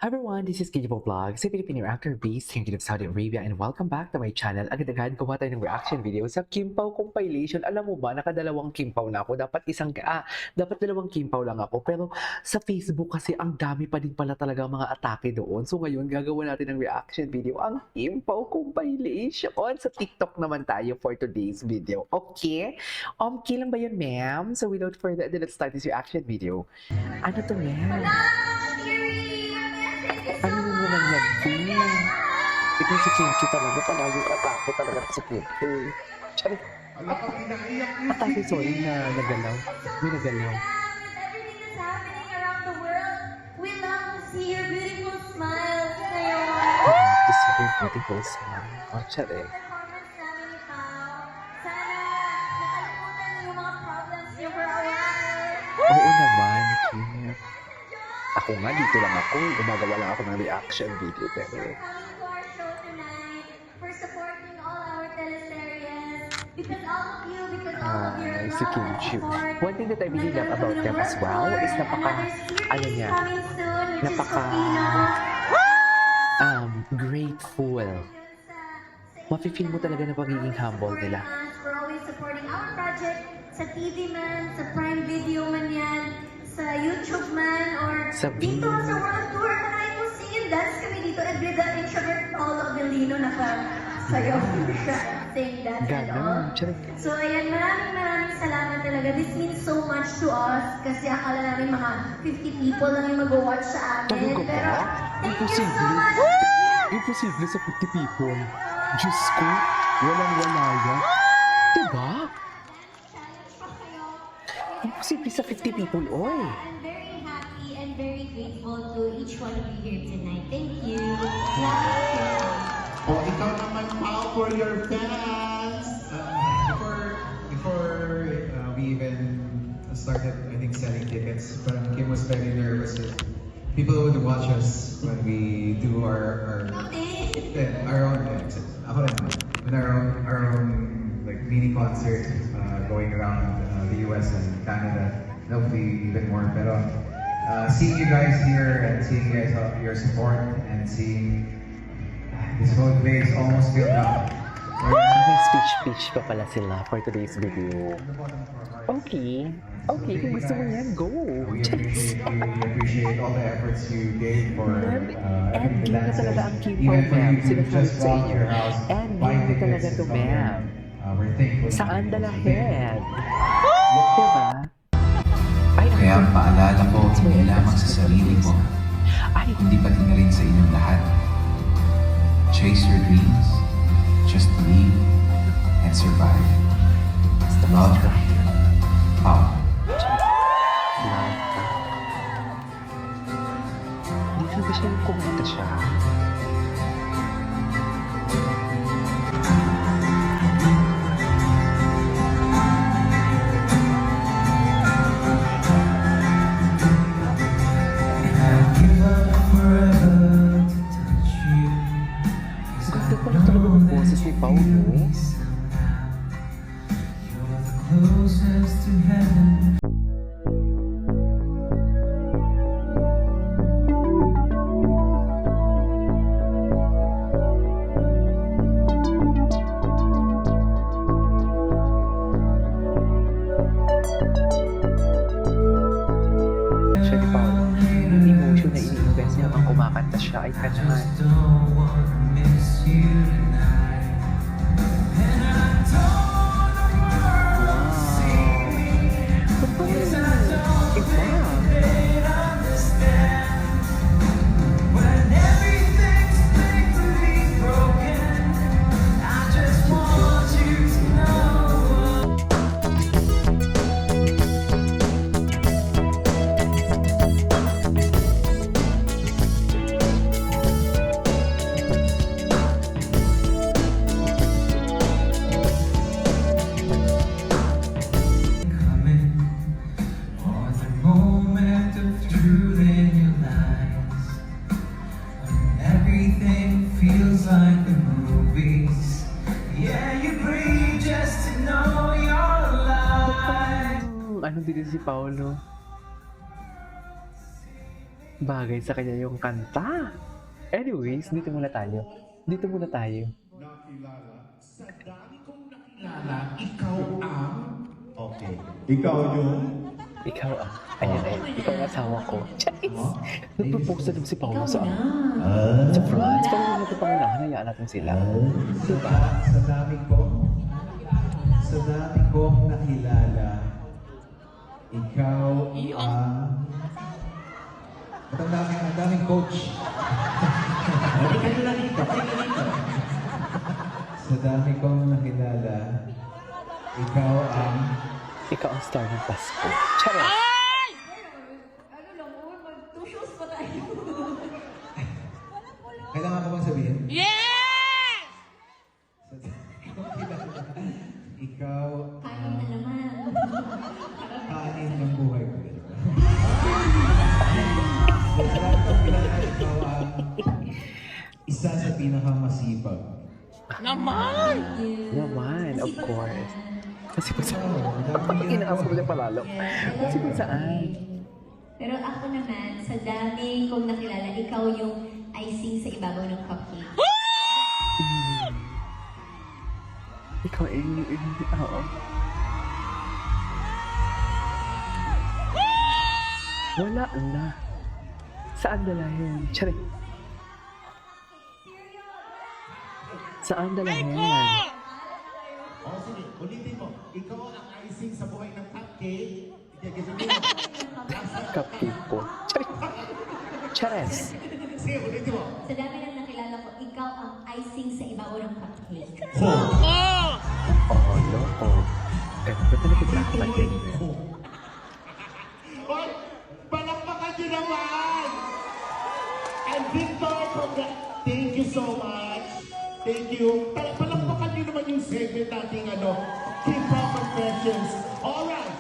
Hi everyone, this is Kijibo Vlog, sa Filipino actor based here in Saudi Arabia, and welcome back to my channel. Agad-agad gawa tayo ng reaction video sa Kimpaw compilation. Alam mo ba, nakadalawang Kimpaw na ako. Dapat dalawang Kimpaw lang ako. Pero sa Facebook kasi ang dami pa din pala talaga mga atake doon. So ngayon, gagawa natin ng reaction video ang Kimpaw compilation. Sa TikTok naman tayo for today's video. Okay? Okay lang ba yun, ma'am? So without further ado, let's start this reaction video. Ano to, ma'am? Ano mo naman yan, Kim? Ito si Kimchi talaga, palaging atake talaga si Kimchi. Charit. Atake, sorry, nagalaw. May nagalaw. Everything that's happening around the world, we love to see your beautiful smile ngayon. To see your beautiful smile. Oh, charit. Performance namin ni Pao. Sana nakalimutan niyo yung mga problems niyo for a while. Oo naman, Kim. Ako nga, dito lang ako. Gumagawa lang ako ng reaction video. Pero Coming to our show tonight for supporting all our teleseries. Because all of your si love Kimchi. and support. One thing that I really love about them as well is Another series coming soon, which is napaka- Filipino. grateful. Mafe-feel mo talaga na pagiging humble nila. For always supporting our project sa TV man, sa Prime Video man yan, sa YouTube man, or Sa dito Vimeo. sa World Tour. Kahit po sing and dance kami dito, every the introvert Paolo Avellino nakasayaw siya, sing, dance and all. Ganon. Charit. So ayan, maraming salamat talaga. This means so much to us kasi akala namin mga 50 people lang yung mag-watch sa atin. Talaga ba? Pero thank you so Imposible. much. Imposible sa 50 people. Diyos ko, walang-wala yan. Diba? Challenge pa kayo. Imposible sa 50 people, oy. I'm very happy and very grateful to each one of you here tonight. Thank you. O ikaw naman, Pao, for your fans. Before we even started, I think, selling tickets, but Kim was very nervous that people would watch us when we do our own, ako rin, when our own like mini concert going around the US and Canada, and hopefully even more. Pero seeing you guys here and seeing you guys your support and seeing this whole place almost filled up. May speech pa pala sila for today's video. Okay. Okay, kung gusto mo yan, go. We appreciate all the efforts you gave for And everything na talaga ang even Kimpaw, for ma'am. you to Sinasabi just sa walk to inyo. your house, And buy hindi talaga tickets to, to come in. ma'am. We're thankful. Saan dalahin? Diba? Ay, Kaya ang paalala ko, hindi lamang sa sarili mo, Ay, kundi pati na rin sa inyong lahat. Chase your dreams, just believe, and survive. Love, power. Hindi ba siya yung kumanta siya? Ganda pala talaga ng boses ni Paulo. Siya ni Paulo, yung emotion na ini-invest niya habang kumakanta siya ay kanahan. Feels like the movies. Yeah, you breathe just to know you're alive. Anong din si Paulo? Bagay sa kanya yung kanta. Anyways, dito muna tayo. Nakilala, sa dami kong nakilala, ikaw ang... Okay. Ikaw yung... Ikaw ang, ayan eh, ikaw ang asawa ko. Charis! Nagpropose na si Paolo sa France. Parang natin pangunahan, hayaan natin sila. Diba? Sa dami kong nakilala, ikaw ang... At ang daming coach. Sa dami kong nakilala, ikaw ang... Ikaw ang star ng Pasko. Charis! Ano lang, mag-2 shows pa tayo. Kailangan ko bang sabihin? Yes! Sa dami kong kilala, ikaw Kanin na naman. kanin ng buhay ko. Sa dami kong kilala, ikaw ang isa sa pinakamasipag. Naman! Naman, of course. Kasi kung saan, inaas mo niya palalo. Kasi kung saan. Pero ako naman, sa dami kong nakilala, ikaw yung icing sa ibabaw ng cupcake. Ikaw ay, oo. Wala na. Saan dalahin? Charing. Saan dalahin? O sige, ulitin mo. Ikaw ang icing sa buhay ng cupcake. Igagawin mo. Cupcake ko. Charing. Chares. Sige, ulitin mo. Sa dami ng nakilala ko, ikaw ang icing sa ibabaw ng cupcake. Oh! Oh, loko. Eh, ba't na nakikita ka Hoy! Palakpakan niyo naman! And Victor, thank you so much. Thank you. Palakpakan niyo naman yung segment nating Keep Up Confessions. Alright!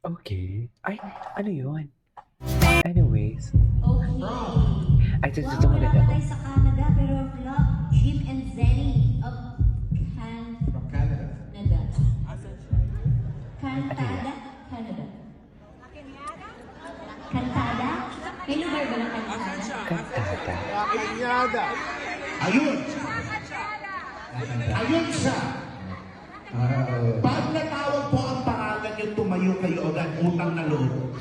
Okay. Ay, ano yun? Anyways. Okay. Ay, ito Wow, wala maganda. pa tayo sa Canada, pero vlog Jim and Zenny of From Canada. Canada. Cantada? Canada. Cantada? May lugar ba ng Cantada? Kantata. Ayun! Ayun siya! Pag natawag po ang pangalan niyo, tumayo kayo agad, utang na loob.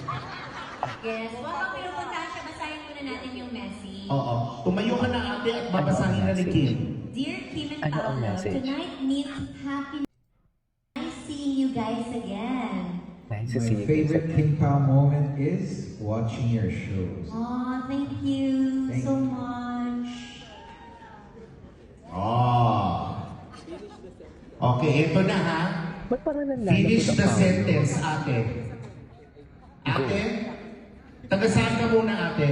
Yes. Habang pinupuntahan siya, basahin muna natin yung message. Oo. Tumayo ka na ate at babasahin na ni Kim. Dear Kim and Ano ang Paolo, message? tonight means happy nice seeing you guys again. Nice to My see you. favorite King Pao moment is watching your shows. Oh, thank you Thank so you. much. Okay, ito na ha. Ba't parang nanlalo Finish ko the sa sentence, ate. Ate, taga saan ka muna, ate?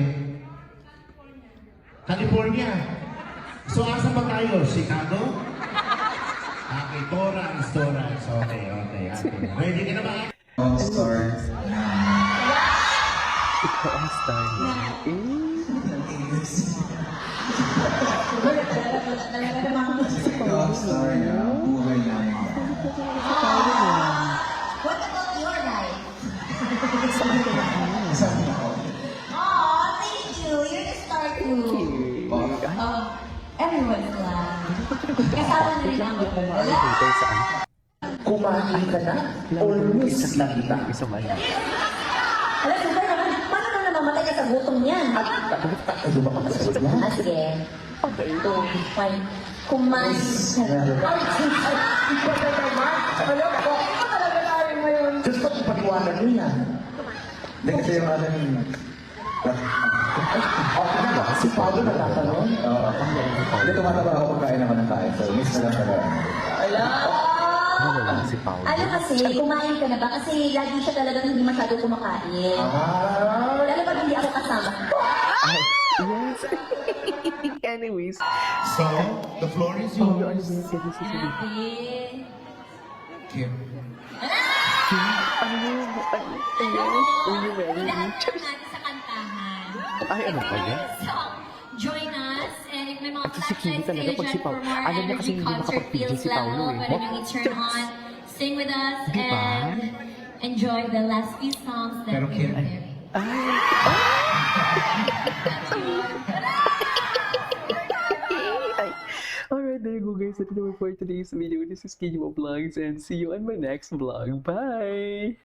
California. So, asa ba tayo? Chicago? Okay, Torrance. Okay, ate. Ready ka na ba? All-star Ikaw ang star niya. all-star na buhay namin. What about your life? Isang ako. Oh, thank you. You're the star too. Everyone's glad. Kasama na rin ako. Makikita saan? Kumain ka na? Almost nakita. Isang ano. Alam, super naman. Paano na namamatay ka sa gutom niyan? Ano ba ang sagot mo? Ah, sige. 2, 1. Kumain ka na. Diyos ko, ipatiwanan mo yan. Hindi kasi yung ano yung... Okay na ba? Si Pablo natatanong? Oo. Hindi tumataba ako pagkain naman ng kain. So, miss na lang talaga. Ano lang si Paolo? Ano kasi, kumain ka na ba? Kasi lagi siya talagang hindi masyado kumakain. Lalo pag hindi ako kasama. Ay, yes. Anyways. So, the floor is Paolo, ano yours. ba yung pwede sasabihin? Kim. Ano yun? Will you marry me? Inaantay natin sa kantahan. Ay, ano pa yan? So, join us. And if may mga Ito si Kimi talaga pag si Paolo. Alam niya kasi hindi makapag-pigil si Paolo eh. Pwede nang i-turn on. Sing with us Di ba? and enjoy the last few songs that Pero we Kim, prepared. Alright, there you go guys. That's it for today's video. This is Kinyo Vlogs and see you on my next vlog. Bye!